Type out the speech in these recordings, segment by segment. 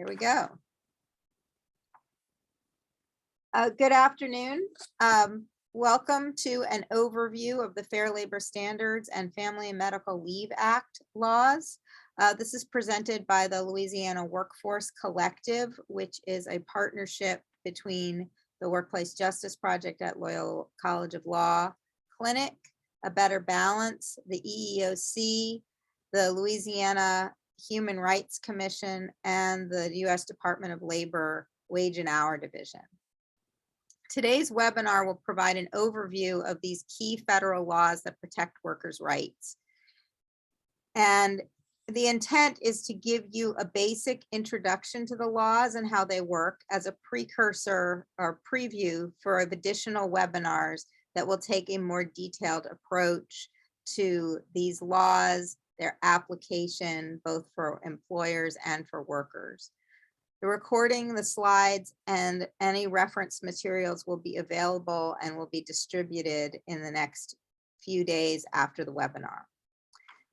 Here we go. Good afternoon. Welcome to an overview of the Fair Labor Standards and Family and Medical Leave Act laws. This is presented by the Louisiana Workforce Collective, which is a partnership between the Workplace Justice Project at Loyola College of Law Clinic, A Better Balance, the EEOC, the Louisiana Human Rights Commission, and the U.S. Department of Labor Wage and Hour Division. Today's webinar will provide an overview of these key federal laws that protect workers' rights. And the intent is to give you a basic introduction to the laws and how they work as a precursor or preview for additional webinars that will take a more detailed approach to these laws, their application, both for employers and for workers. The recording, the slides, and any reference materials will be available and will be distributed in the next few days after the webinar.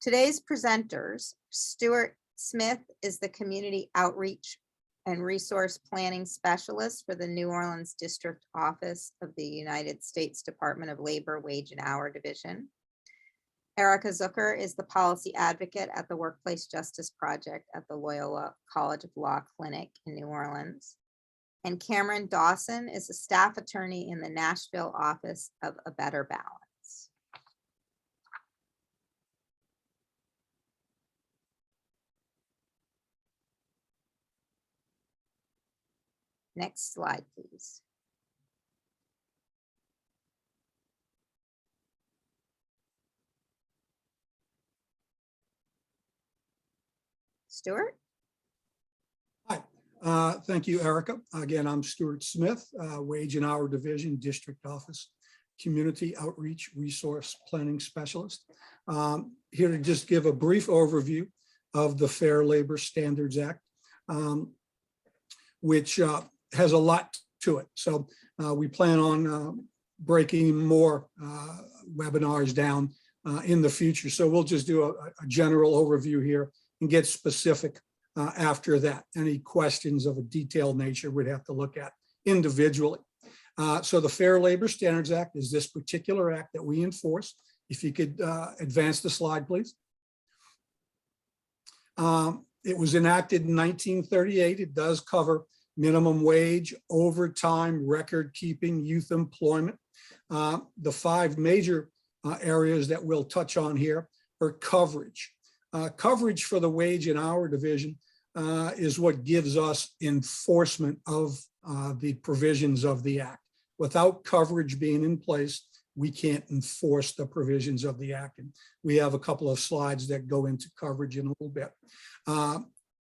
Today's presenters, Stuart Smith is the Community Outreach and Resource Planning Specialist for the New Orleans District Office of the United States Department of Labor Wage and Hour Division. Erika Zucker is the Policy Advocate at the Workplace Justice Project at the Loyola College of Law Clinic in New Orleans. And Kameron Dawson is a staff attorney in the Nashville office of A Better Balance. Next slide, please. Stuart? Hi, thank you, Erika. Again, I'm Stuart Smith, Wage and Hour Division, District Office, Community Outreach Resource Planning Specialist. Here to just give a brief overview of the Fair Labor Standards Act, which has a lot to it. So we plan on breaking more webinars down in the future. So we'll just do a general overview here and get specific after that. Any questions of a detailed nature we'd have to look at individually. So the Fair Labor Standards Act is this particular act that we enforce. If you could advance the slide, please. It was enacted in 1938. It does cover minimum wage, overtime, record keeping, youth employment. The five major areas that we'll touch on here are coverage. Coverage for the Wage and Hour Division is what gives us enforcement of the provisions of the Act. Without coverage being in place, we can't enforce the provisions of the Act. And we have a couple of slides that go into coverage in a little bit.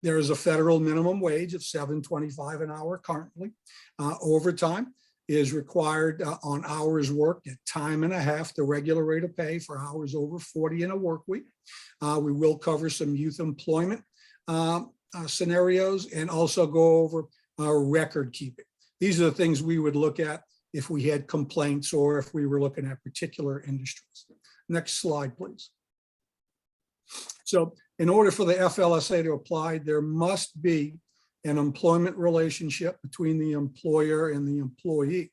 There is a federal minimum wage of $7.25 an hour currently. Overtime is required on hours worked at time and a half, the regular rate of pay for hours over 40 in a work week. We will cover some youth employment scenarios and also go over record keeping. These are the things we would look at if we had complaints or if we were looking at particular industries. Next slide, please. So in order for the FLSA to apply, there must be an employment relationship between the employer and the employee.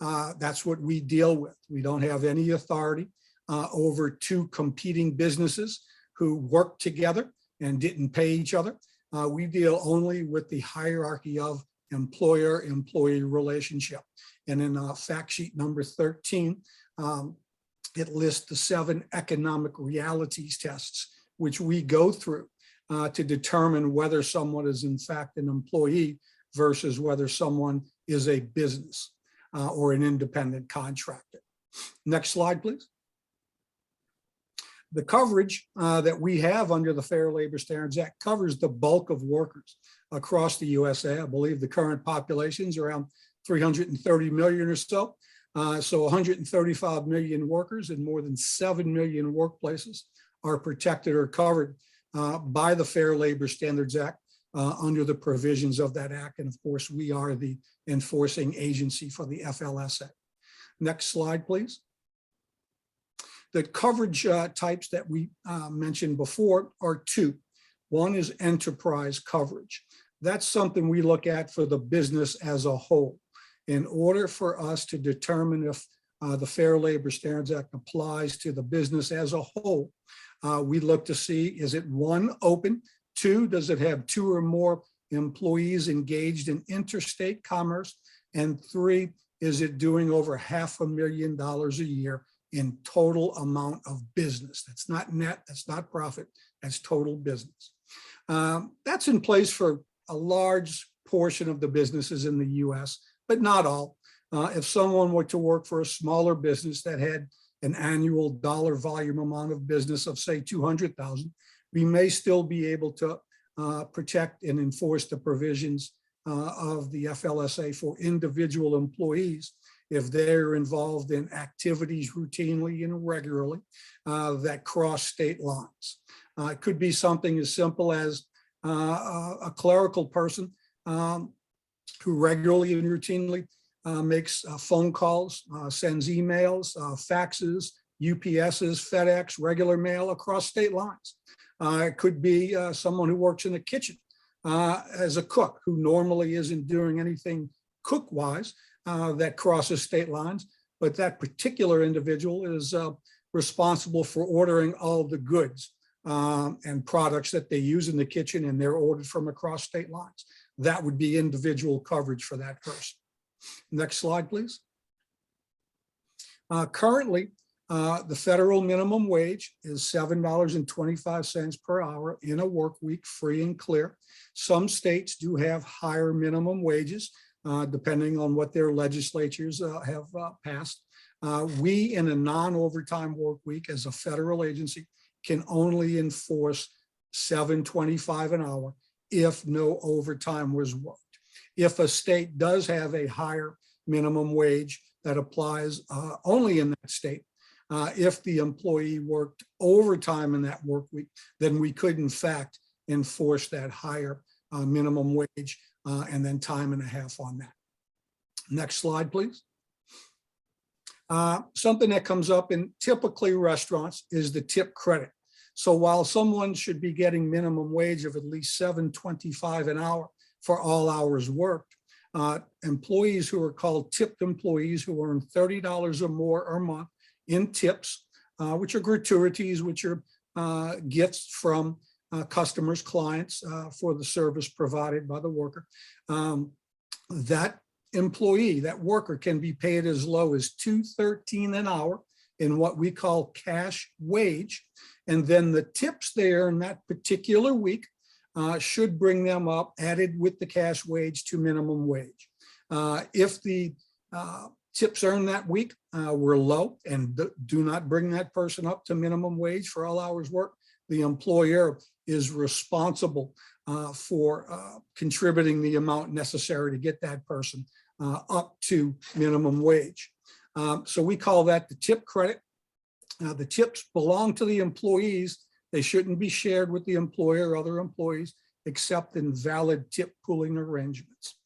That's what we deal with. We don't have any authority over two competing businesses who work together and didn't pay each other. We deal only with the hierarchy of employer-employee relationship. And in fact sheet number 13, it lists the 7 economic realities tests, which we go through to determine whether someone is in fact an employee versus whether someone is a business or an independent contractor. Next slide, please. The coverage that we have under the Fair Labor Standards Act covers the bulk of workers across the USA. I believe the current population is around 330 million or so. So 135 million workers in more than 7 million workplaces are protected or covered by the Fair Labor Standards Act under the provisions of that act. And of course, we are the enforcing agency for the FLSA. Next slide, please. The coverage types that we mentioned before are two. One is enterprise coverage. That's something we look at for the business as a whole. In order for us to determine if the Fair Labor Standards Act applies to the business as a whole, we look to see, is it one, open? Two, does it have two or more employees engaged in interstate commerce? And three, is it doing over $500,000 a year in total amount of business? That's not net, that's not profit, that's total business. That's in place for a large portion of the businesses in the US, but not all. If someone were to work for a smaller business that had an annual dollar volume amount of business of say 200,000, we may still be able to protect and enforce the provisions of the FLSA for individual employees if they're involved in activities routinely and regularly that cross state lines. It could be something as simple as a clerical person who regularly and routinely makes phone calls, sends emails, faxes, UPSs, FedEx, regular mail across state lines. It could be someone who works in the kitchen as a cook who normally isn't doing anything cook-wise that crosses state lines, but that particular individual is responsible for ordering all the goods and products that they use in the kitchen, and they're ordered from across state lines. That would be individual coverage for that person. Next slide, please. Currently, the federal minimum wage is $7.25 per hour in a work week, free and clear. Some states do have higher minimum wages, depending on what their legislatures have passed. We, in a non-overtime work week as a federal agency, can only enforce $7.25 an hour if no overtime was worked. If a state does have a higher minimum wage that applies only in that state, if the employee worked overtime in that work week, then we could in fact enforce that higher minimum wage and then time and a half on that. Next slide, please. Something that comes up in typically restaurants is the tip credit. So while someone should be getting minimum wage of at least $7.25 an hour for all hours worked, employees who are called tipped employees who earn $30 or more a month in tips, which are gratuities, which are gifts from customers, clients for the service provided by the worker. That employee, that worker, can be paid as low as $2.13 an hour in what we call cash wage. And then the tips they earn that particular week should bring them up, added with the cash wage, to minimum wage. If the tips earned that week were low and do not bring that person up to minimum wage for all hours worked, the employer is responsible for contributing the amount necessary to get that person up to minimum wage. So we call that the tip credit. The tips belong to the employees. They shouldn't be shared with the employer or other employees except in valid tip pooling arrangements.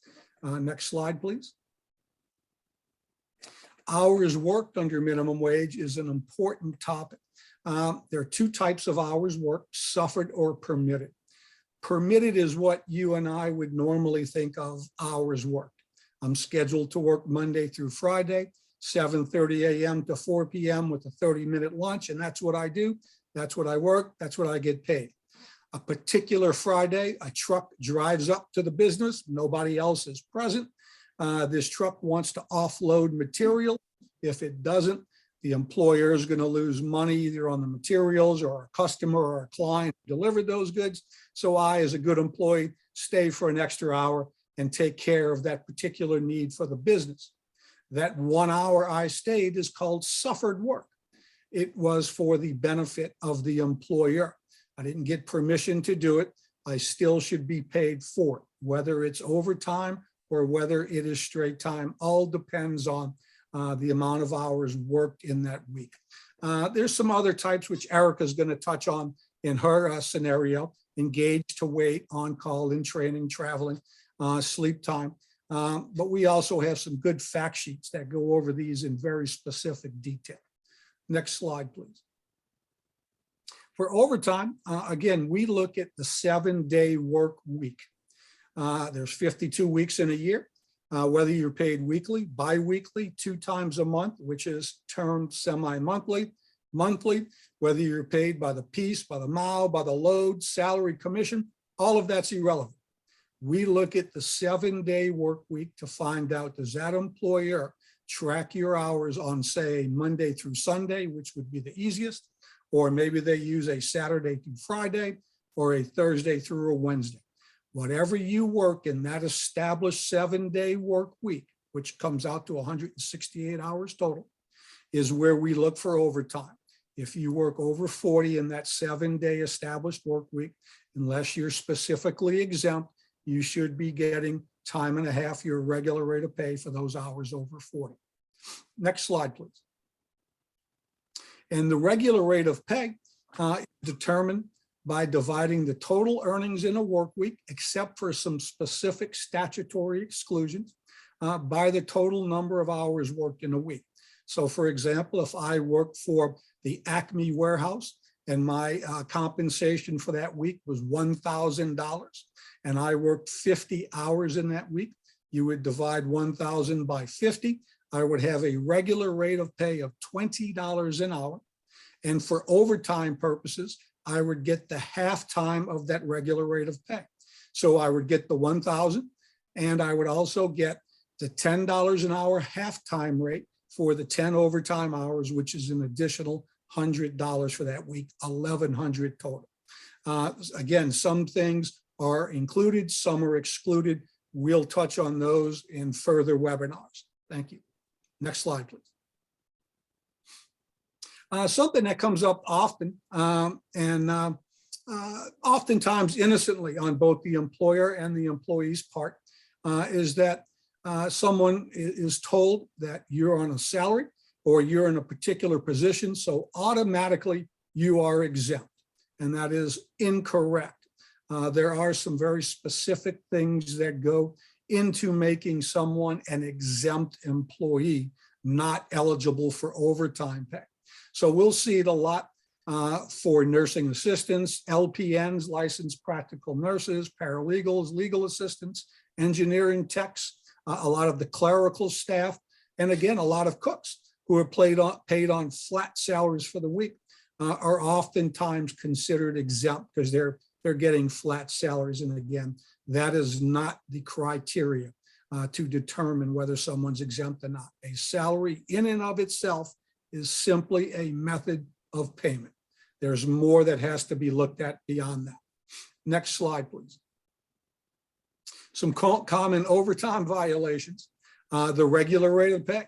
Next slide, please. Hours worked under minimum wage is an important topic. There are two types of hours worked: suffered or permitted. Permitted is what you and I would normally think of hours worked. I'm scheduled to work Monday through Friday, 7:30 a.m. to 4 p.m. with a 30-minute lunch, and that's what I do. That's what I work. That's what I get paid. A particular Friday, a truck drives up to the business. Nobody else is present. This truck wants to offload material. If it doesn't, the employer is going to lose money either on the materials, or a customer or a client delivered those goods. So I, as a good employee, stay for an extra hour and take care of that particular need for the business. That 1 hour I stayed is called suffered work. It was for the benefit of the employer. I didn't get permission to do it. I still should be paid for it, whether it's overtime or whether it is straight time. All depends on the amount of hours worked in that week. There's some other types which Erika is going to touch on in her scenario: engaged to wait, on call, in training, traveling, sleep time. But we also have some good fact sheets that go over these in very specific detail. Next slide, please. For overtime, again, we look at the 7-day work week. There's 52 weeks in a year. Whether you're paid weekly, bi-weekly, 2 times a month, which is termed semi-monthly, monthly, whether you're paid by the piece, by the mile, by the load, salary, commission, all of that's irrelevant. We look at the 7-day work week to find out, does that employer track your hours on, say, Monday through Sunday, which would be the easiest, or maybe they use a Saturday through Friday or a Thursday through a Wednesday. Whatever you work in that established 7-day work week, which comes out to 168 hours total, is where we look for overtime. If you work over 40 in that 7-day established work week, unless you're specifically exempt, you should be getting time and a half your regular rate of pay for those hours over 40. Next slide, please. And the regular rate of pay is determined by dividing the total earnings in a work week, except for some specific statutory exclusions, by the total number of hours worked in a week. So for example, if I work for the Acme warehouse and my compensation for that week was $1,000 and I worked 50 hours in that week, you would divide 1,000 by 50. I would have a regular rate of pay of $20 an hour. And for overtime purposes, I would get the half time of that regular rate of pay. So I would get the 1,000 and I would also get the $10 an hour half-time rate for the 10 overtime hours, which is an additional $100 for that week, $1,100 total. Again, some things are included, some are excluded. We'll touch on those in further webinars. Thank you. Next slide, please. Something that comes up often and oftentimes innocently on both the employer and the employee's part is that someone is told that you're on a salary or you're in a particular position, so automatically you are exempt, and that is incorrect. There are some very specific things that go into making someone an exempt employee not eligible for overtime pay. So we'll see it a lot for nursing assistants, LPNs, licensed practical nurses, paralegals, legal assistants, engineering techs, a lot of the clerical staff, and again, a lot of cooks who are paid on flat salaries for the week are oftentimes considered exempt because they're getting flat salaries. And again, that is not the criteria to determine whether someone's exempt or not. A salary in and of itself is simply a method of payment. There's more that has to be looked at beyond that. Next slide, please. Some common overtime violations. The regular rate of pay.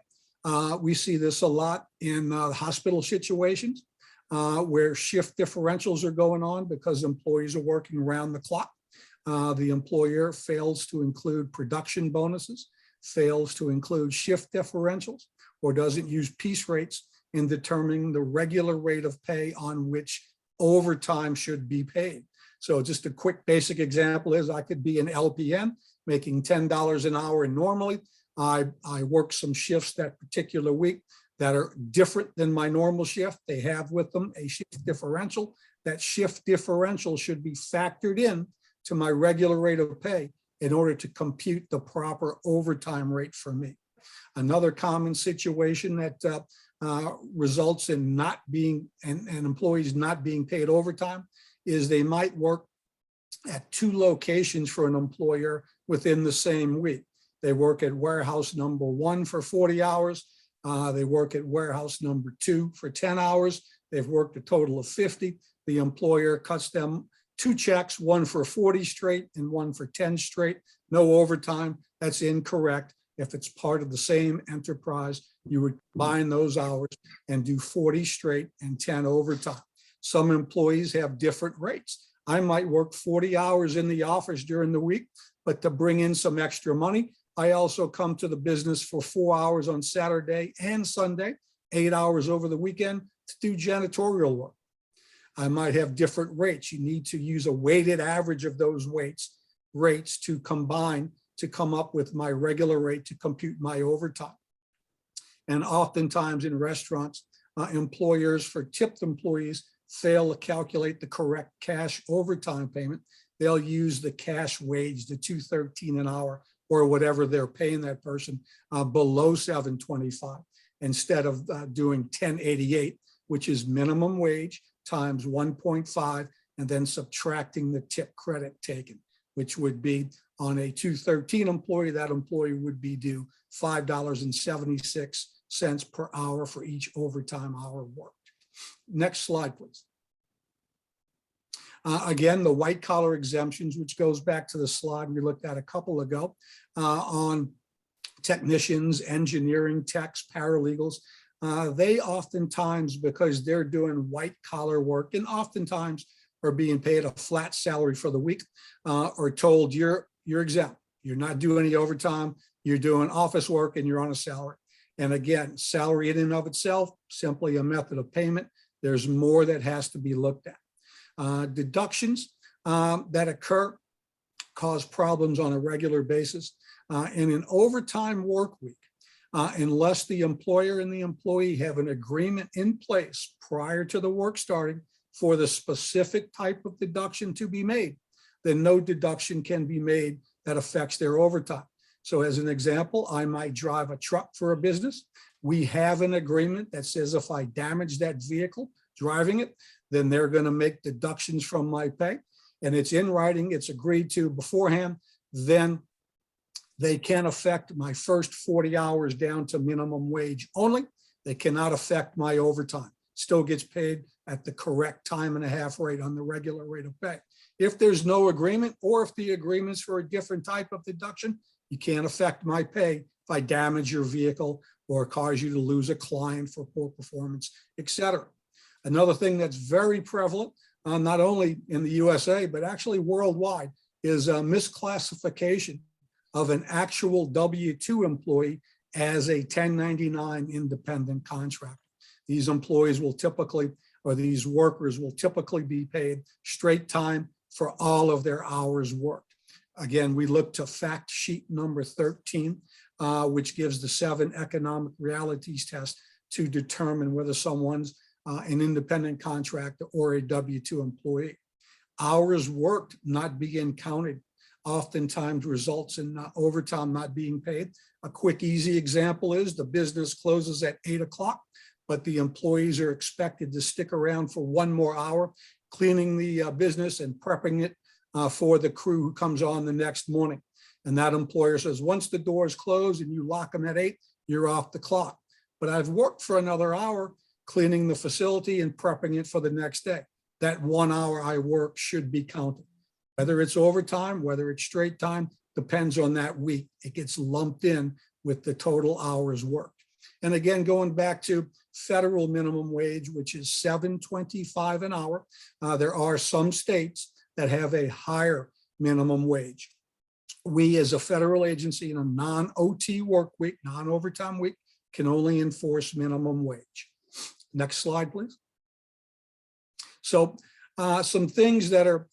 We see this a lot in hospital situations where shift differentials are going on because employees are working around the clock. The employer fails to include production bonuses, fails to include shift differentials, or doesn't use piece rates in determining the regular rate of pay on which overtime should be paid. So just a quick basic example is I could be an LPN making $10 an hour normally. I work some shifts that particular week that are different than my normal shift. They have with them a shift differential. That shift differential should be factored in to my regular rate of pay in order to compute the proper overtime rate for me. Another common situation that results in not being, and employees not being paid overtime is they might work at 2 locations for an employer within the same week. They work at warehouse number 1 for 40 hours. They work at warehouse number 2 for 10 hours. They've worked a total of 50. The employer cuts them 2 checks, one for 40 straight and one for 10 straight. No overtime. That's incorrect. If it's part of the same enterprise, you would combine those hours and do 40 straight and 10 overtime. Some employees have different rates. I might work 40 hours in the office during the week, but to bring in some extra money, I also come to the business for 4 hours on Saturday and Sunday, 8 hours over the weekend to do janitorial work. I might have different rates. You need to use a weighted average of those rates to combine to come up with my regular rate to compute my overtime. And oftentimes in restaurants, employers for tipped employees fail to calculate the correct cash overtime payment they'll use the cash wage, the $2.13 an hour, or whatever they're paying that person below $7.25, instead of doing $10.88, which is minimum wage times 1.5, and then subtracting the tip credit taken, which would be on a $2.13 employee, that employee would be due $5.76 per hour for each overtime hour worked. Next slide, please. Again, the white collar exemptions, which goes back to the slide we looked at a couple ago on technicians, engineering techs, paralegals. They oftentimes, because they're doing white collar work, and oftentimes are being paid a flat salary for the week, or told you're exempt. You're not doing any overtime. You're doing office work and you're on a salary. And again, salary in and of itself, simply a method of payment. There's more that has to be looked at. Deductions that occur cause problems on a regular basis. In an overtime work week, unless the employer and the employee have an agreement in place prior to the work starting for the specific type of deduction to be made, then no deduction can be made that affects their overtime. So as an example, I might drive a truck for a business. We have an agreement that says if I damage that vehicle driving it, then they're going to make deductions from my pay. And it's in writing, it's agreed to beforehand, then they can affect my first 40 hours down to minimum wage only. They cannot affect my overtime. Still gets paid at the correct time and a half rate on the regular rate of pay. If there's no agreement, or if the agreement's for a different type of deduction, you can't affect my pay if I damage your vehicle or cause you to lose a client for poor performance, etc. Another thing that's very prevalent, not only in the USA, but actually worldwide, is a misclassification of an actual W-2 employee as a 1099 independent contractor. These employees will typically, or these workers will typically be paid straight time for all of their hours worked. Again, we look to fact sheet number 13, which gives the 7 economic realities test to determine whether someone's an independent contractor or a W-2 employee. Hours worked not being counted oftentimes results in overtime not being paid. A quick, easy example is the business closes at 8 o'clock, but the employees are expected to stick around for 1 more hour, cleaning the business and prepping it for the crew who comes on the next morning. And that employer says, once the doors close and you lock them at 8, you're off the clock. But I've worked for another hour cleaning the facility and prepping it for the next day. That 1 hour I work should be counted. Whether it's overtime, whether it's straight time, depends on that week. It gets lumped in with the total hours worked. And again, going back to federal minimum wage, which is $7.25 an hour, there are some states that have a higher minimum wage. We, as a federal agency in a non-OT work week, non-overtime week, can only enforce minimum wage. Next slide, please. So some things that are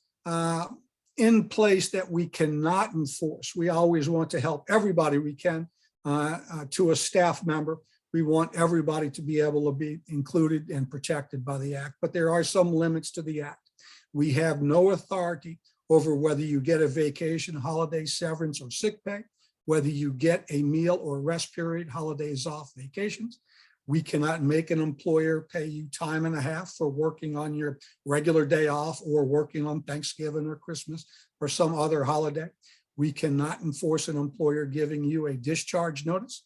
in place that we cannot enforce. We always want to help everybody we can. To a staff member, we want everybody to be able to be included and protected by the Act, but there are some limits to the Act. We have no authority over whether you get a vacation, holiday, severance, or sick pay, whether you get a meal or rest period, holidays off, vacations. We cannot make an employer pay you time and a half for working on your regular day off or working on Thanksgiving or Christmas or some other holiday. We cannot enforce an employer giving you a discharge notice.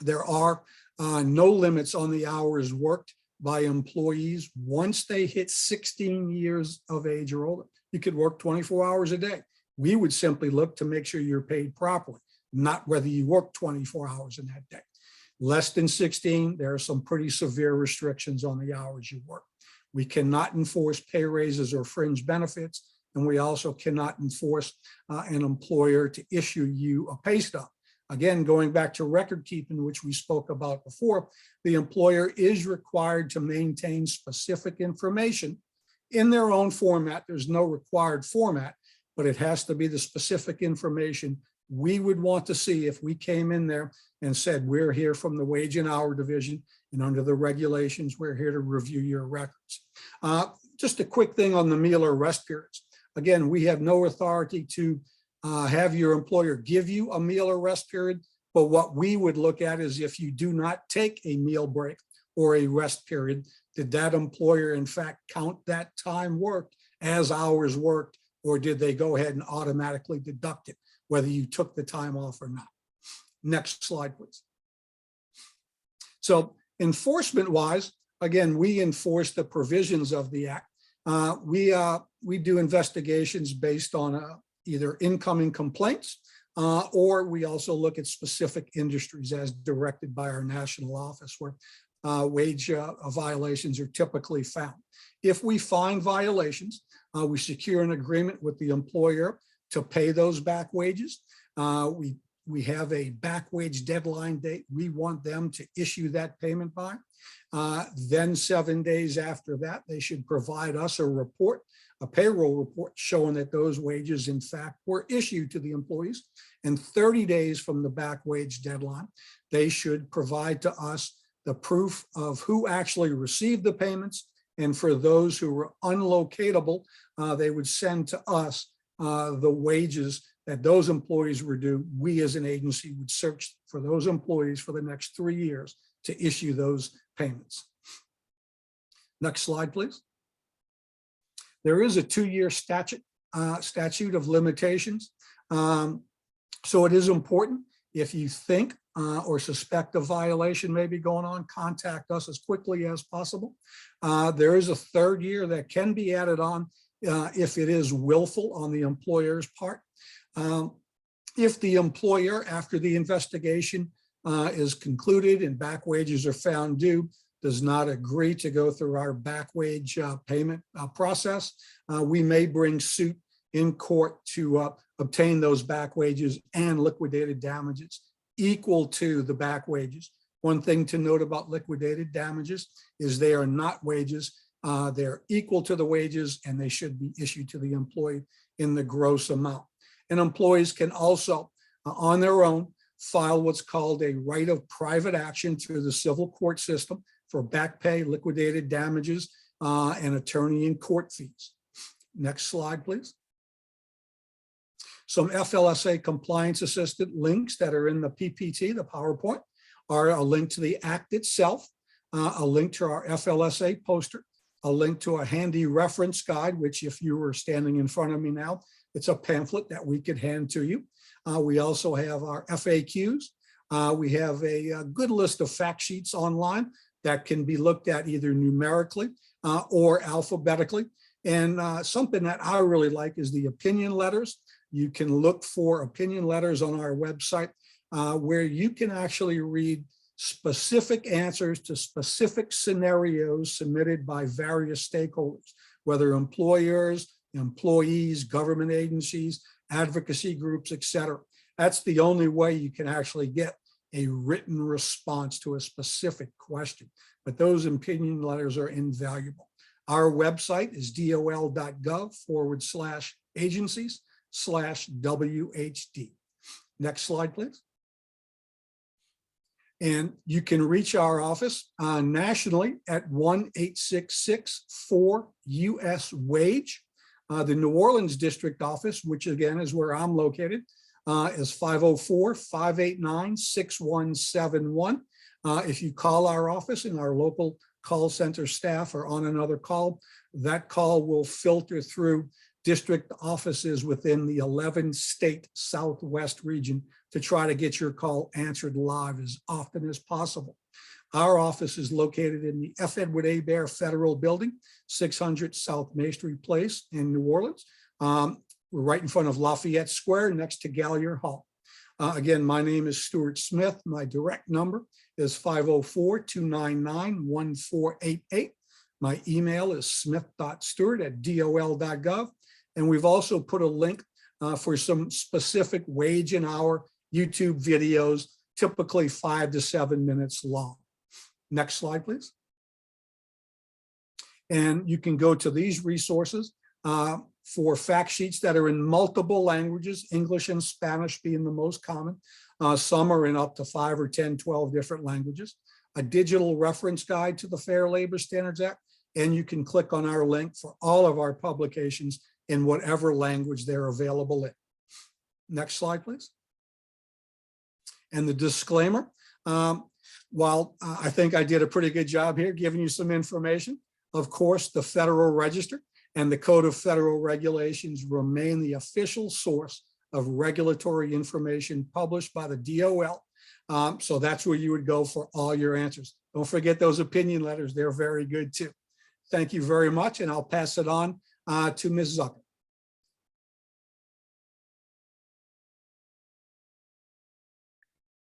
There are no limits on the hours worked by employees once they hit 16 years of age or older. You could work 24 hours a day. We would simply look to make sure you're paid properly, not whether you work 24 hours in that day. Less than 16, there are some pretty severe restrictions on the hours you work. We cannot enforce pay raises or fringe benefits, and we also cannot enforce an employer to issue you a pay stub. Again, going back to record keeping, which we spoke about before, the employer is required to maintain specific information in their own format. There's no required format, but it has to be the specific information we would want to see if we came in there and said, we're here from the wage and hour division, and under the regulations, we're here to review your records. Just a quick thing on the meal or rest periods. Again, we have no authority to have your employer give you a meal or rest period. But what we would look at is if you do not take a meal break or a rest period, did that employer in fact count that time worked as hours worked, or did they go ahead and automatically deduct it, whether you took the time off or not? Next slide, please. So enforcement wise, again, we enforce the provisions of the act. We do investigations based on either incoming complaints, or we also look at specific industries as directed by our national office where wage violations are typically found. If we find violations, we secure an agreement with the employer to pay those back wages. We have a back wage deadline date. We want them to issue that payment by. Then 7 days after that, they should provide us a report, a payroll report showing that those wages in fact were issued to the employees. And 30 days from the back wage deadline, they should provide to us the proof of who actually received the payments. And for those who were unlocatable, they would send to us the wages that those employees were due. We as an agency would search for those employees for the next 3 years to issue those payments. Next slide, please. There is a 2-year statute of limitations. So it is important, if you think or suspect a violation may be going on, contact us as quickly as possible. There is a 3rd year that can be added on if it is willful on the employer's part. If the employer, after the investigation is concluded and back wages are found due, does not agree to go through our back wage payment process, we may bring suit in court to obtain those back wages and liquidated damages equal to the back wages. One thing to note about liquidated damages is they are not wages. They're equal to the wages and they should be issued to the employee in the gross amount. And employees can also, on their own, file what's called a right of private action through the civil court system for back pay, liquidated damages, and attorney and court fees. Next slide, please. Some FLSA compliance assistant links that are in the PPT, the PowerPoint, are a link to the act itself, a link to our FLSA poster, a link to a handy reference guide, which if you were standing in front of me now, it's a pamphlet that we could hand to you. We also have our FAQs. We have a good list of fact sheets online that can be looked at either numerically or alphabetically. And something that I really like is the opinion letters. You can look for opinion letters on our website where you can actually read specific answers to specific scenarios submitted by various stakeholders, whether employers, employees, government agencies, advocacy groups, et cetera. That's the only way you can actually get a written response to a specific question. But those opinion letters are invaluable. Our website is dol.gov/agencies/WHD. Next slide, please. And you can reach our office nationally at 1-866-4-US-WAGE. The New Orleans district office, which again is where I'm located, is 504-589-6171. If you call our office and our local call center staff are on another call, that call will filter through district offices within the 11-state Southwest region to try to get your call answered live as often as possible. Our office is located in the F. Edward Hebert Federal Building, 600 South Maestri Place in New Orleans. We're right in front of Lafayette Square next to Gallier Hall. Again, my name is Stuart Smith. My direct number is 504-299-1488. My email is smith.stewart@dol.gov. And we've also put a link for some specific wage and hour YouTube videos, typically 5 to 7 minutes long. Next slide, please. And you can go to these resources for fact sheets that are in multiple languages, English and Spanish being the most common. Some are in up to 5 or 10, 12 different languages. A digital reference guide to the Fair Labor Standards Act. And you can click on our link for all of our publications in whatever language they're available in. Next slide, please. And the disclaimer, while I think I did a pretty good job here giving you some information, of course, the Federal Register and the Code of Federal Regulations remain the official source of regulatory information published by the DOL. So that's where you would go for all your answers. Don't forget those opinion letters. They're very good too. Thank you very much. And I'll pass it on to Ms. Zucker.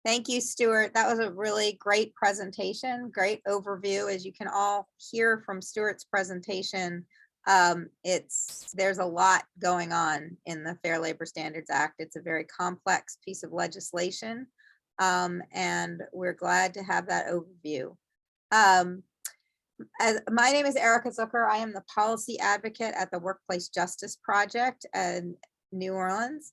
Thank you, Stuart. That was a really great presentation, great overview. As you can all hear from Stuart's presentation, there's a lot going on in the Fair Labor Standards Act. It's a very complex piece of legislation, and we're glad to have that overview. My name is Erika Zucker. I am the policy advocate at the Workplace Justice Project in New Orleans.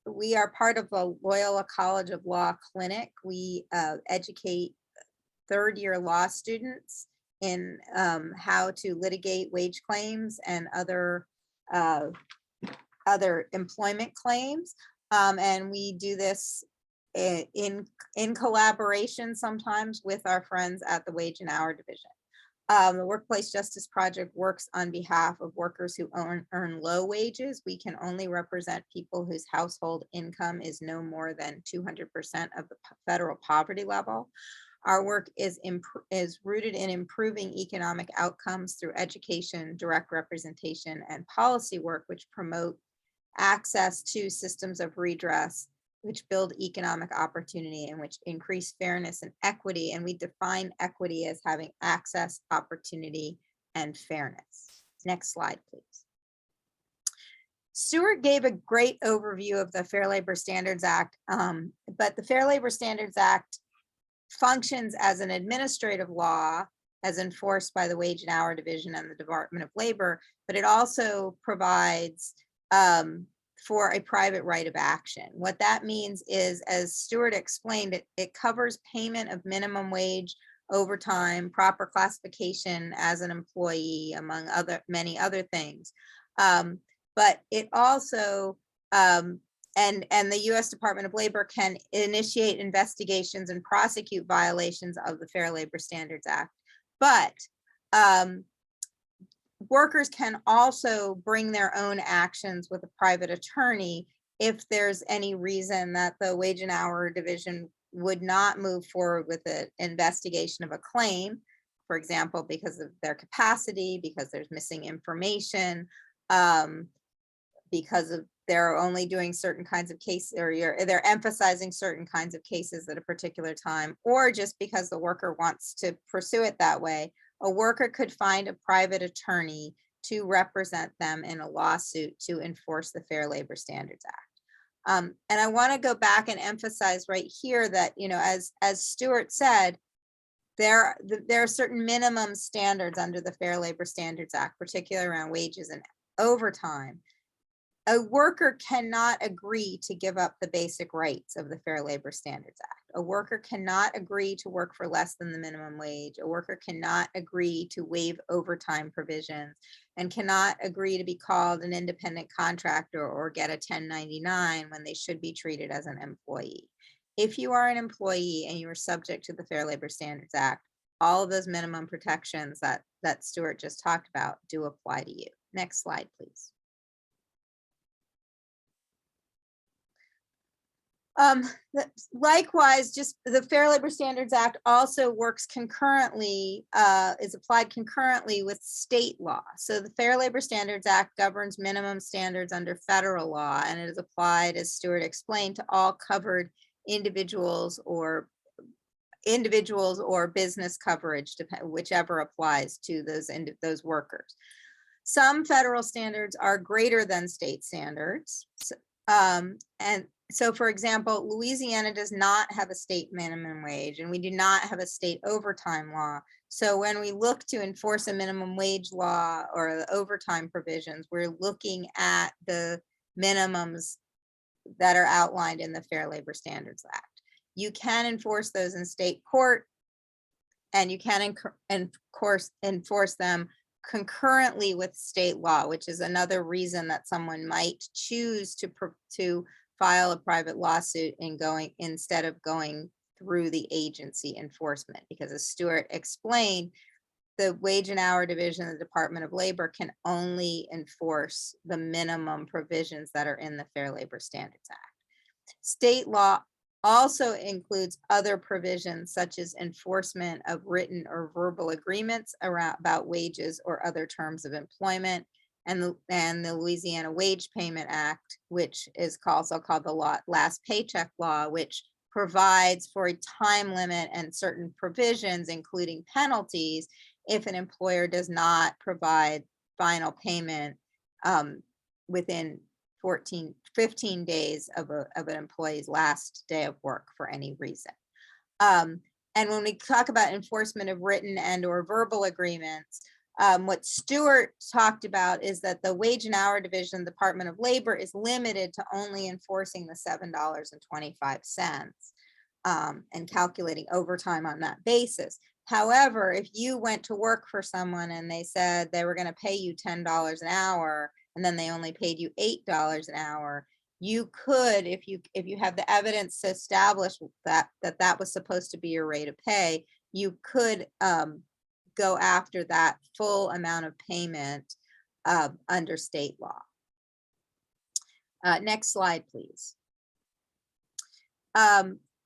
We are part of the Loyola College of Law Clinic. We educate third-year law students in how to litigate wage claims and other employment claims. And we do this in collaboration sometimes with our friends at the Wage and Hour Division. The Workplace Justice Project works on behalf of workers who earn low wages. We can only represent people whose household income is no more than 200% of the federal poverty level. Our work is rooted in improving economic outcomes through education, direct representation, and policy work, which promote access to systems of redress, which build economic opportunity and which increase fairness and equity. And we define equity as having access, opportunity, and fairness. Next slide, please. Stuart gave a great overview of the Fair Labor Standards Act, but the Fair Labor Standards Act functions as an administrative law as enforced by the Wage and Hour Division and the Department of Labor, but it also provides for a private right of action. What that means is, as Stuart explained, it covers payment of minimum wage, overtime, proper classification as an employee, among many other things. But it also, and the U.S. Department of Labor can initiate investigations and prosecute violations of the Fair Labor Standards Act. But workers can also bring their own actions with a private attorney if there's any reason that the Wage and Hour Division would not move forward with an investigation of a claim, for example, because of their capacity, because there's missing information, because they're only doing certain kinds of cases, or they're emphasizing certain kinds of cases at a particular time, or just because the worker wants to pursue it that way. A worker could find a private attorney to represent them in a lawsuit to enforce the Fair Labor Standards Act. And I want to go back and emphasize right here that, you know, as Stuart said, there are certain minimum standards under the Fair Labor Standards Act, particularly around wages and overtime. A worker cannot agree to give up the basic rights of the Fair Labor Standards Act. A worker cannot agree to work for less than the minimum wage. A worker cannot agree to waive overtime provisions and cannot agree to be called an independent contractor or get a 1099 when they should be treated as an employee. If you are an employee and you are subject to the Fair Labor Standards Act, all of those minimum protections that Stuart just talked about do apply to you. Next slide, please. Likewise, just the Fair Labor Standards Act also works concurrently, is applied concurrently with state law. So the Fair Labor Standards Act governs minimum standards under federal law, and it is applied, as Stuart explained, to all covered individuals or business coverage, whichever applies to those workers. Some federal standards are greater than state standards, and so, for example, Louisiana does not have a state minimum wage, and we do not have a state overtime law. So when we look to enforce a minimum wage law or the overtime provisions, we're looking at the minimums that are outlined in the Fair Labor Standards Act. You can enforce those in state court, and you can, of course, enforce them concurrently with state law, which is another reason that someone might choose to file a private lawsuit instead of going through the agency enforcement. Because as Stuart explained, the Wage and Hour Division of the Department of Labor can only enforce the minimum provisions that are in the Fair Labor Standards Act. State law also includes other provisions such as enforcement of written or verbal agreements about wages or other terms of employment, and the Louisiana Wage Payment Act, which is also called the Last Paycheck Law, which provides for a time limit and certain provisions, including penalties, if an employer does not provide final payment within 15 days of an employee's last day of work for any reason. And when we talk about enforcement of written and or verbal agreements, what Stuart talked about is that the Wage and Hour Division of the Department of Labor is limited to only enforcing the $7.25 and calculating overtime on that basis. However, if you went to work for someone and they said they were going to pay you $10 an hour, and then they only paid you $8 an hour, you could, if you have the evidence to establish that was supposed to be your rate of pay, you could go after that full amount of payment under state law. Next slide, please.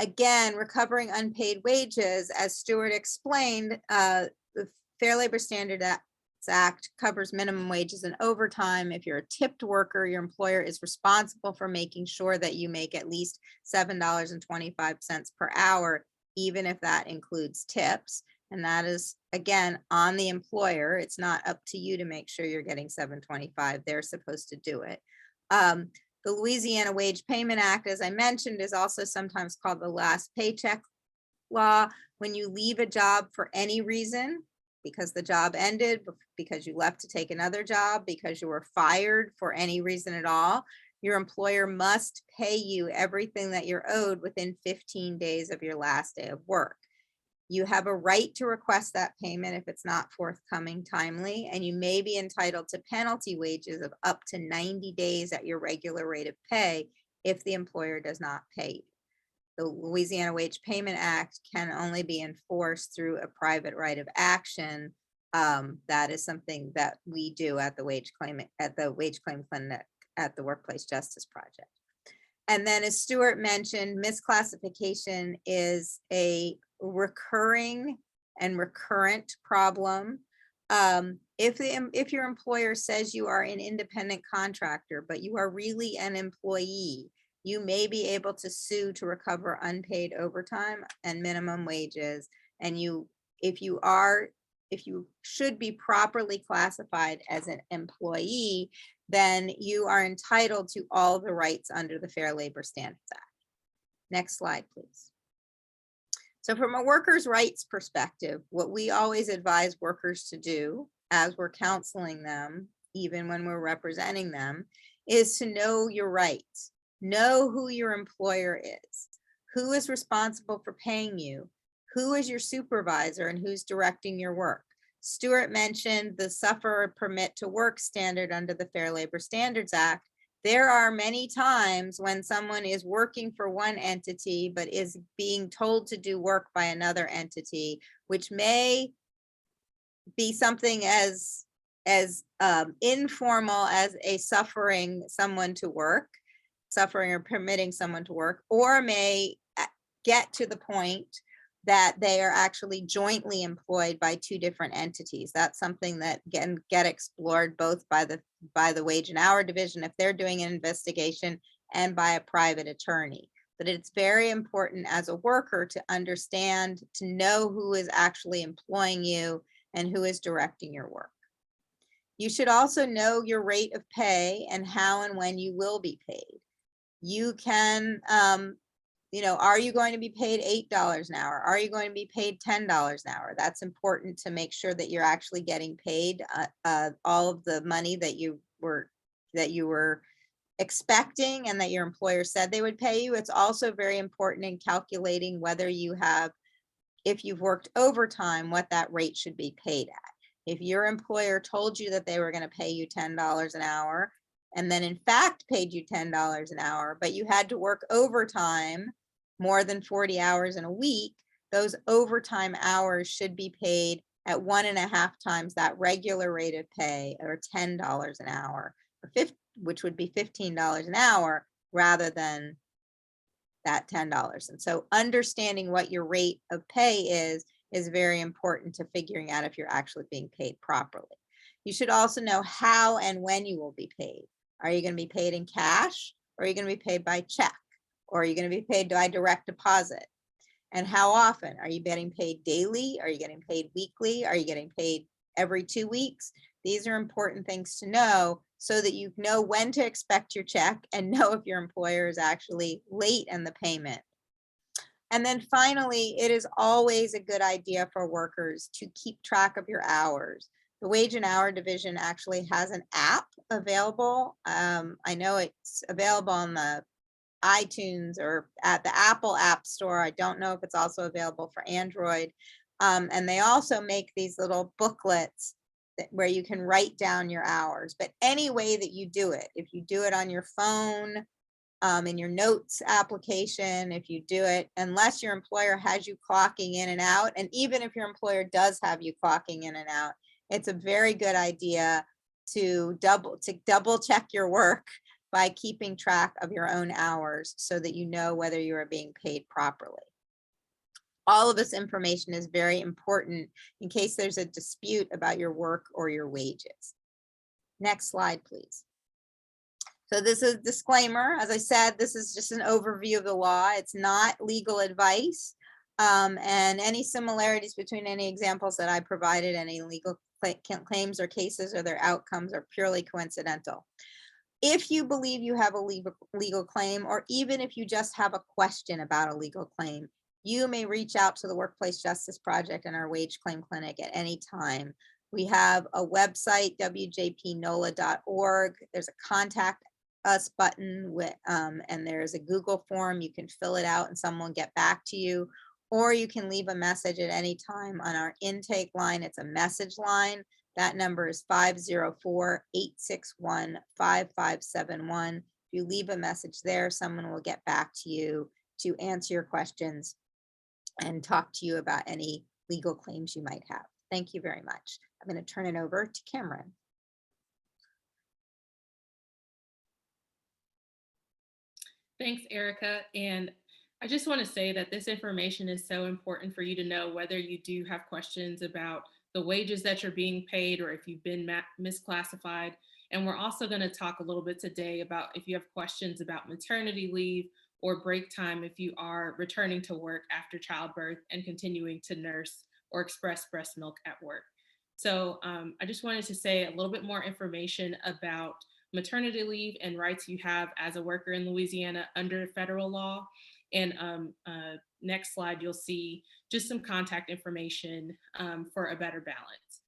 Again, recovering unpaid wages, as Stuart explained, the Fair Labor Standards Act covers minimum wages and overtime. If you're a tipped worker, your employer is responsible for making sure that you make at least $7.25 per hour, even if that includes tips. And that is, again, on the employer. It's not up to you to make sure you're getting $7.25. They're supposed to do it. The Louisiana Wage Payment Act, as I mentioned, is also sometimes called the Last Paycheck Law. When you leave a job for any reason, because the job ended, because you left to take another job, because you were fired for any reason at all, your employer must pay you everything that you're owed within 15 days of your last day of work. You have a right to request that payment if it's not forthcoming timely, and you may be entitled to penalty wages of up to 90 days at your regular rate of pay if the employer does not pay you. The Louisiana Wage Payment Act can only be enforced through a private right of action. That is something that we do at the Wage Claim Clinic at the Workplace Justice Project. And then, as Stuart mentioned, misclassification is a recurring and recurrent problem. If your employer says you are an independent contractor, but you are really an employee, you may be able to sue to recover unpaid overtime and minimum wages. And if you should be properly classified as an employee, then you are entitled to all the rights under the Fair Labor Standards Act. Next slide, please. So from a workers' rights perspective, what we always advise workers to do as we're counseling them, even when we're representing them, is to know your rights. Know who your employer is, who is responsible for paying you, who is your supervisor, and who's directing your work. Stuart mentioned the sufferer permit to work standard under the Fair Labor Standards Act. There are many times when someone is working for one entity but is being told to do work by another entity, which may be something as informal as a suffering or permitting someone to work, or may get to the point that they are actually jointly employed by two different entities. That's something that can get explored both by the Wage and Hour Division if they're doing an investigation, and by a private attorney. But it's very important as a worker to understand, to know who is actually employing you and who is directing your work. You should also know your rate of pay and how and when you will be paid. You can, are you going to be paid $8 an hour? Are you going to be paid $10 an hour? That's important to make sure that you're actually getting paid all of the money that you were expecting and that your employer said they would pay you. It's also very important in calculating whether if you've worked overtime, what that rate should be paid at. If your employer told you that they were going to pay you $10 an hour, and then in fact paid you $10 an hour, but you had to work overtime more than 40 hours in a week, those overtime hours should be paid at 1.5 times that regular rate of pay, or $10 an hour, or which would be $15 an hour, rather than that $10. And so understanding what your rate of pay is very important to figuring out if you're actually being paid properly. You should also know how and when you will be paid. Are you going to be paid in cash, or are you going to be paid by check, or are you going to be paid by direct deposit? And how often? Are you getting paid daily? Are you getting paid weekly? Are you getting paid every 2 weeks? These are important things to know so that you know when to expect your check and know if your employer is actually late in the payment. And then finally, it is always a good idea for workers to keep track of your hours. The Wage and Hour Division actually has an app available. I know it's available on the iTunes or at the Apple App Store. I don't know if it's also available for Android. And they also make these little booklets where you can write down your hours. But any way that you do it, if you do it on your phone, in your notes application, if you do it, unless your employer has you clocking in and out, and even if your employer does have you clocking in and out, it's a very good idea to double check your work by keeping track of your own hours so that you know whether you are being paid properly. All of this information is very important in case there's a dispute about your work or your wages. Next slide, please. So this is a disclaimer. As I said, this is just an overview of the law. It's not legal advice. And any similarities between any examples that I provided, any legal claims or cases or their outcomes, are purely coincidental. If you believe you have a legal claim, or even if you just have a question about a legal claim, you may reach out to the Workplace Justice Project and our Wage Claim Clinic at any time. We have a website, wjpnola.org. There's a contact us button and there's a Google form. You can fill it out and someone will get back to you, or you can leave a message at any time on our intake line. It's a message line. That number is 504-861-5571. If you leave a message there, someone will get back to you to answer your questions and talk to you about any legal claims you might have. Thank you very much. I'm going to turn it over to Kameron. Thanks, Erika. And I just want to say that this information is so important for you to know, whether you do have questions about the wages that you're being paid or if you've been misclassified. And we're also going to talk a little bit today about if you have questions about maternity leave or break time if you are returning to work after childbirth and continuing to nurse or express breast milk at work. So I just wanted to say a little bit more information about maternity leave and rights you have as a worker in Louisiana under federal law. And next slide, you'll see just some contact information for a better balance.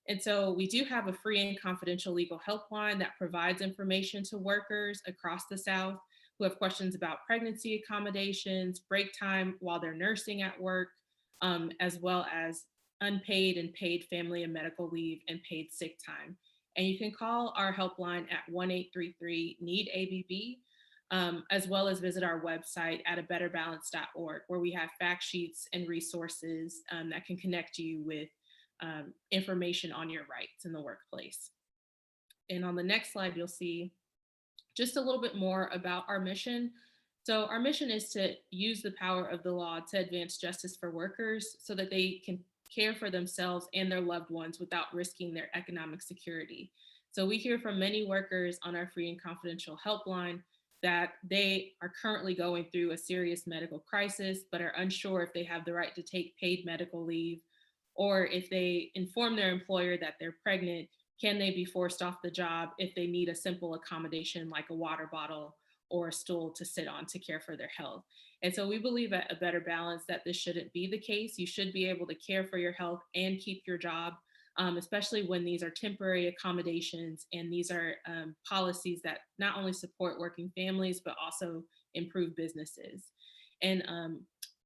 And so we do have a free and confidential legal helpline that provides information to workers across the South who have questions about pregnancy accommodations, break time while they're nursing at work, as well as unpaid and paid family and medical leave and paid sick time. And you can call our helpline at 1-833-NEED-ABB, as well as visit our website at abetterbalance.org, where we have fact sheets and resources that can connect you with information on your rights in the workplace. And on the next slide, you'll see just a little bit more about our mission. So our mission is to use the power of the law to advance justice for workers so that they can care for themselves and their loved ones without risking their economic security. So we hear from many workers on our free and confidential helpline that they are currently going through a serious medical crisis, but are unsure if they have the right to take paid medical leave, or if they inform their employer that they're pregnant, can they be forced off the job if they need a simple accommodation like a water bottle or a stool to sit on to care for their health. And so we believe at A Better Balance that this shouldn't be the case. You should be able to care for your health and keep your job, especially when these are temporary accommodations and these are policies that not only support working families, but also improve businesses. And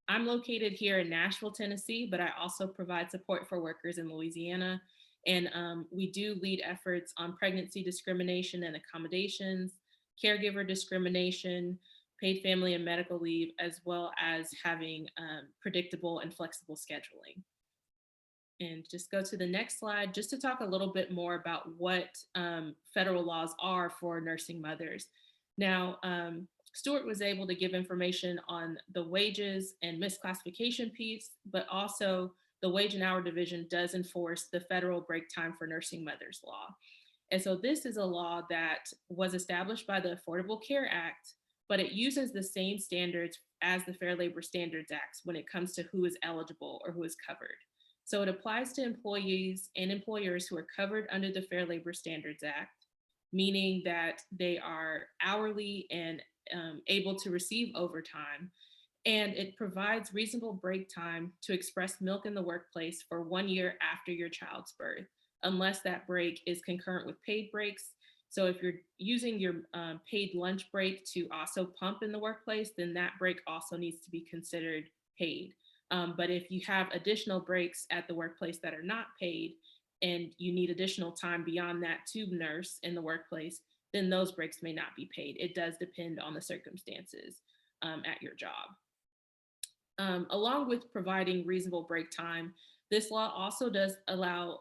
I'm located here in Nashville, Tennessee, but I also provide support for workers in Louisiana. And we do lead efforts on pregnancy discrimination and accommodations, caregiver discrimination, paid family and medical leave, as well as having predictable and flexible scheduling. And just go to the next slide, just to talk a little bit more about what federal laws are for nursing mothers. Now, Stuart was able to give information on the wages and misclassification piece, but also the Wage and Hour Division does enforce the federal break time for nursing mothers law. And so this is a law that was established by the Affordable Care Act, but it uses the same standards as the Fair Labor Standards Act when it comes to who is eligible or who is covered. So it applies to employees and employers who are covered under the Fair Labor Standards Act, meaning that they are hourly and able to receive overtime. And it provides reasonable break time to express milk in the workplace for 1 year after your child's birth, unless that break is concurrent with paid breaks. So if you're using your paid lunch break to also pump in the workplace, then that break also needs to be considered paid. But if you have additional breaks at the workplace that are not paid and you need additional time beyond that to nurse in the workplace, then those breaks may not be paid. It does depend on the circumstances at your job. Along with providing reasonable break time, this law also does allow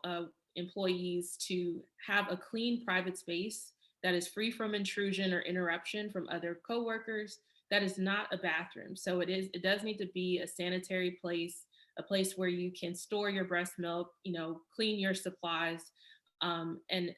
employees to have a clean private space that is free from intrusion or interruption from other coworkers. That is not a bathroom. So it does need to be a sanitary place, a place where you can store your breast milk, clean your supplies. And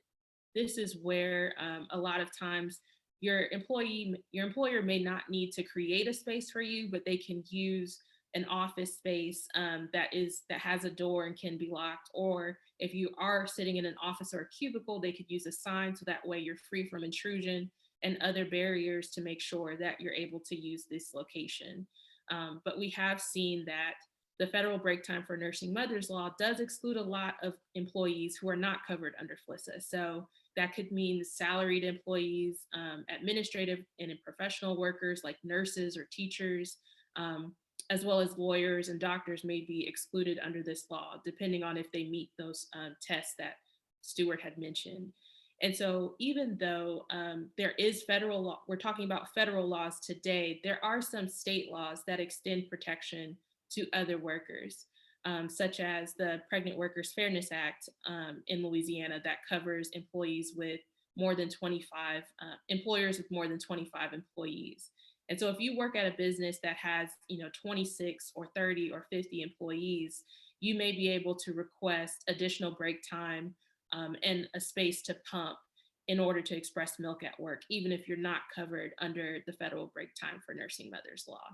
this is where a lot of times your employer may not need to create a space for you, but they can use an office space that has a door and can be locked. Or if you are sitting in an office or a cubicle, they could use a sign so that way you're free from intrusion and other barriers to make sure that you're able to use this location. But we have seen that the federal break time for nursing mothers law does exclude a lot of employees who are not covered under FLSA. So that could mean salaried employees, administrative and professional workers like nurses or teachers, as well as lawyers and doctors may be excluded under this law, depending on if they meet those tests that Stuart had mentioned. And so even though there is federal law, we're talking about federal laws today, there are some state laws that extend protection to other workers, such as the Pregnant Workers Fairness Act in Louisiana that covers employees with more than 25, employers with more than 25 employees. And so if you work at a business that has 26 or 30 or 50 employees, you may be able to request additional break time and a space to pump in order to express milk at work, even if you're not covered under the federal break time for nursing mothers law.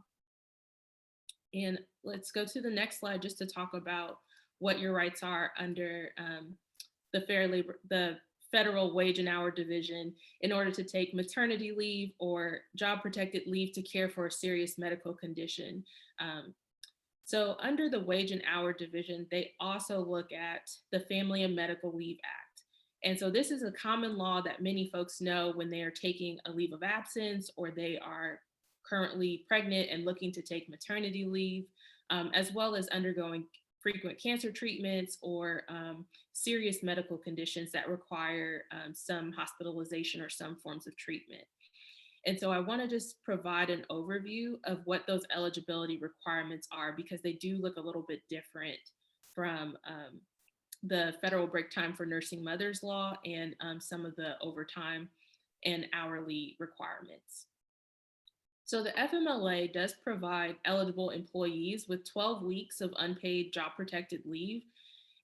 And let's go to the next slide just to talk about what your rights are under the Federal Wage and Hour Division in order to take maternity leave or job protected leave to care for a serious medical condition. So under the Wage and Hour Division, they also look at the Family and Medical Leave Act. And so this is a common law that many folks know when they are taking a leave of absence or they are currently pregnant and looking to take maternity leave, as well as undergoing frequent cancer treatments or serious medical conditions that require some hospitalization or some forms of treatment. And so I want to just provide an overview of what those eligibility requirements are, because they do look a little bit different from the federal break time for nursing mothers law and some of the overtime and hourly requirements. So the FMLA does provide eligible employees with 12 weeks of unpaid job protected leave.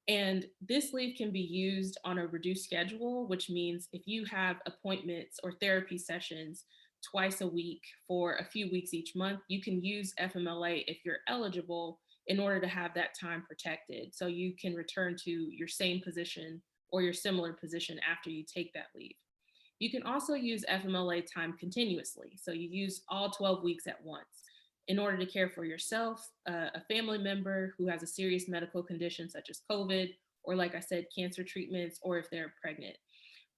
And this leave can be used on a reduced schedule, which means if you have appointments or therapy sessions twice a week for a few weeks each month, you can use FMLA if you're eligible in order to have that time protected. So you can return to your same position or your similar position after you take that leave. You can also use FMLA time continuously. So you use all 12 weeks at once in order to care for yourself, a family member who has a serious medical condition such as COVID, or like I said, cancer treatments, or if they're pregnant.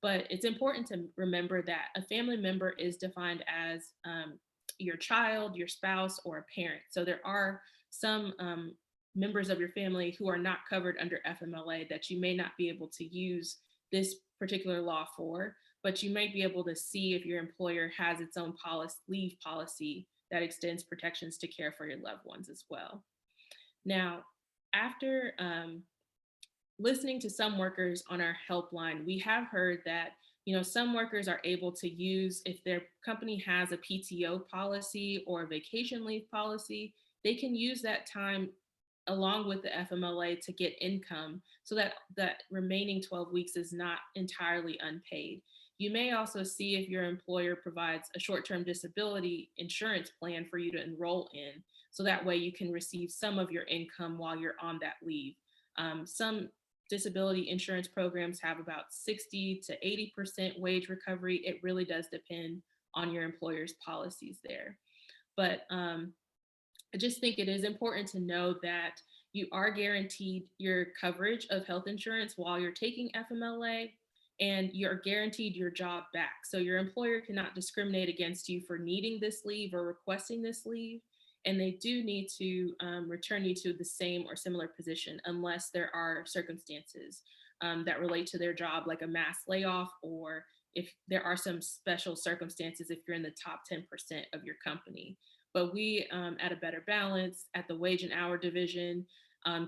But it's important to remember that a family member is defined as your child, your spouse, or a parent. So there are some members of your family who are not covered under FMLA that you may not be able to use this particular law for, but you might be able to see if your employer has its own leave policy that extends protections to care for your loved ones as well. Now, after listening to some workers on our helpline, we have heard that some workers are able to use, if their company has a PTO policy or a vacation leave policy, they can use that time along with the FMLA to get income so that that remaining 12 weeks is not entirely unpaid. You may also see if your employer provides a short-term disability insurance plan for you to enroll in, so that way you can receive some of your income while you're on that leave. Some disability insurance programs have about 60 to 80% wage recovery. It really does depend on your employer's policies there. But I just think it is important to know that you are guaranteed your coverage of health insurance while you're taking FMLA, and you're guaranteed your job back. So your employer cannot discriminate against you for needing this leave or requesting this leave. And they do need to return you to the same or similar position unless there are circumstances that relate to their job, like a mass layoff, or if there are some special circumstances if you're in the top 10% of your company. But we at A Better Balance, at the Wage and Hour Division,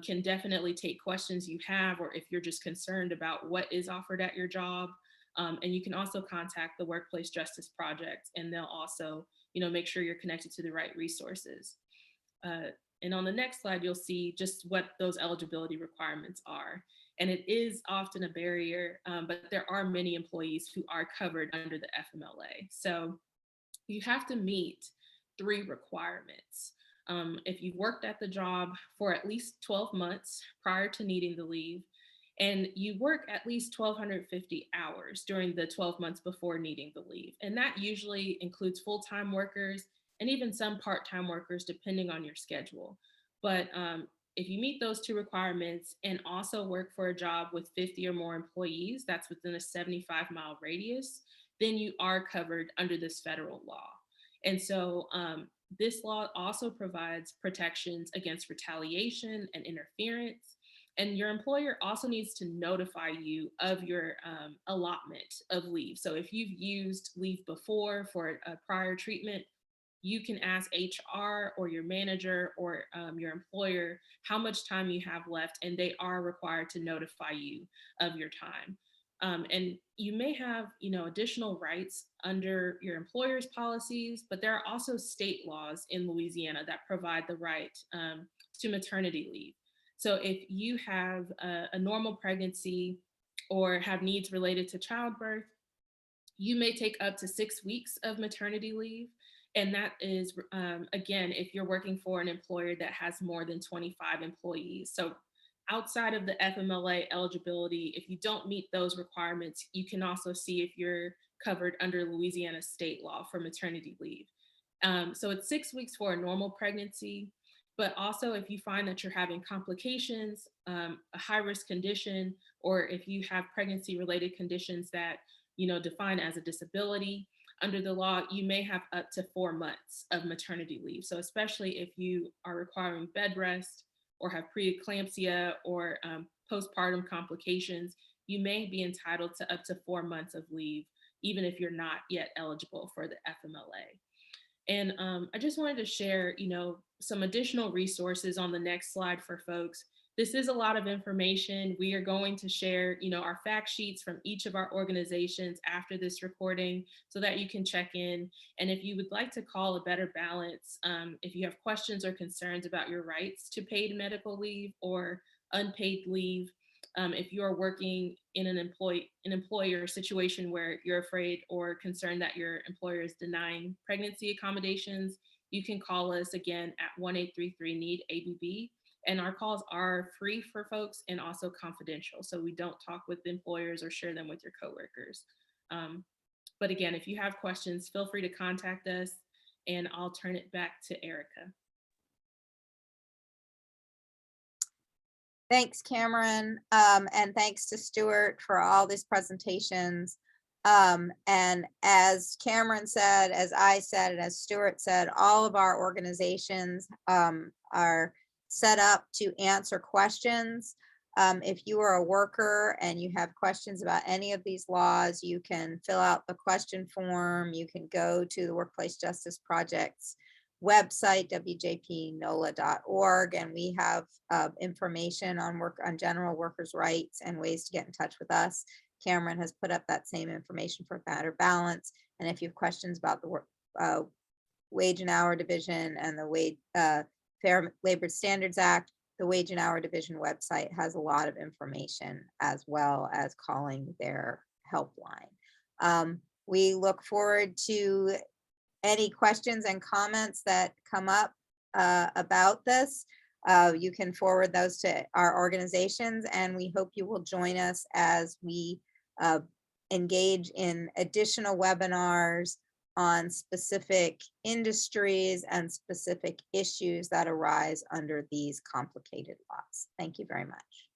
can definitely take questions you have, or if you're just concerned about what is offered at your job. And you can also contact the Workplace Justice Project, and they'll also make sure you're connected to the right resources. And on the next slide, you'll see just what those eligibility requirements are. And it is often a barrier, but there are many employees who are covered under the FMLA. So you have to meet 3 requirements. If you've worked at the job for at least 12 months prior to needing the leave, and you work at least 1,250 hours during the 12 months before needing the leave. And that usually includes full-time workers and even some part-time workers, depending on your schedule. But if you meet those 2 requirements and also work for a job with 50 or more employees, that's within a 75-mile radius, then you are covered under this federal law. And so this law also provides protections against retaliation and interference. And your employer also needs to notify you of your allotment of leave. So if you've used leave before for a prior treatment, you can ask HR or your manager or your employer how much time you have left, and they are required to notify you of your time. And you may have, additional rights under your employer's policies, but there are also state laws in Louisiana that provide the right to maternity leave. So if you have a normal pregnancy or have needs related to childbirth, you may take up to 6 weeks of maternity leave. And that is, again, if you're working for an employer that has more than 25 employees. So outside of the FMLA eligibility, if you don't meet those requirements, you can also see if you're covered under Louisiana state law for maternity leave. So it's 6 weeks for a normal pregnancy, but also if you find that you're having complications, a high-risk condition, or if you have pregnancy-related conditions that define as a disability, under the law, you may have up to 4 months of maternity leave. So especially if you are requiring bed rest or have preeclampsia or postpartum complications, you may be entitled to up to 4 months of leave, even if you're not yet eligible for the FMLA. And I just wanted to share, some additional resources on the next slide for folks. This is a lot of information. We are going to share, our fact sheets from each of our organizations after this recording so that you can check in. And if you would like to call A Better Balance, if you have questions or concerns about your rights to paid medical leave or unpaid leave, if you are working in an employer situation where you're afraid or concerned that your employer is denying pregnancy accommodations, you can call us again at 1-833-NEED-ABB. And our calls are free for folks and also confidential. So we don't talk with employers or share them with your coworkers. But again, if you have questions, feel free to contact us, and I'll turn it back to Erika. Thanks, Kameron. And thanks to Stuart for all these presentations. And as Kameron said, as I said, and as Stuart said, all of our organizations are set up to answer questions. If you are a worker and you have questions about any of these laws, you can fill out the question form. You can go to the Workplace Justice Project's website, wjpnola.org, and we have information on general workers' rights and ways to get in touch with us. Kameron has put up that same information for Better Balance. And if you have questions about the Wage and Hour Division and the Fair Labor Standards Act, the Wage and Hour Division website has a lot of information, as well as calling their helpline. We look forward to any questions and comments that come up about this. You can forward those to our organizations, and we hope you will join us as we engage in additional webinars on specific industries and specific issues that arise under these complicated laws. Thank you very much.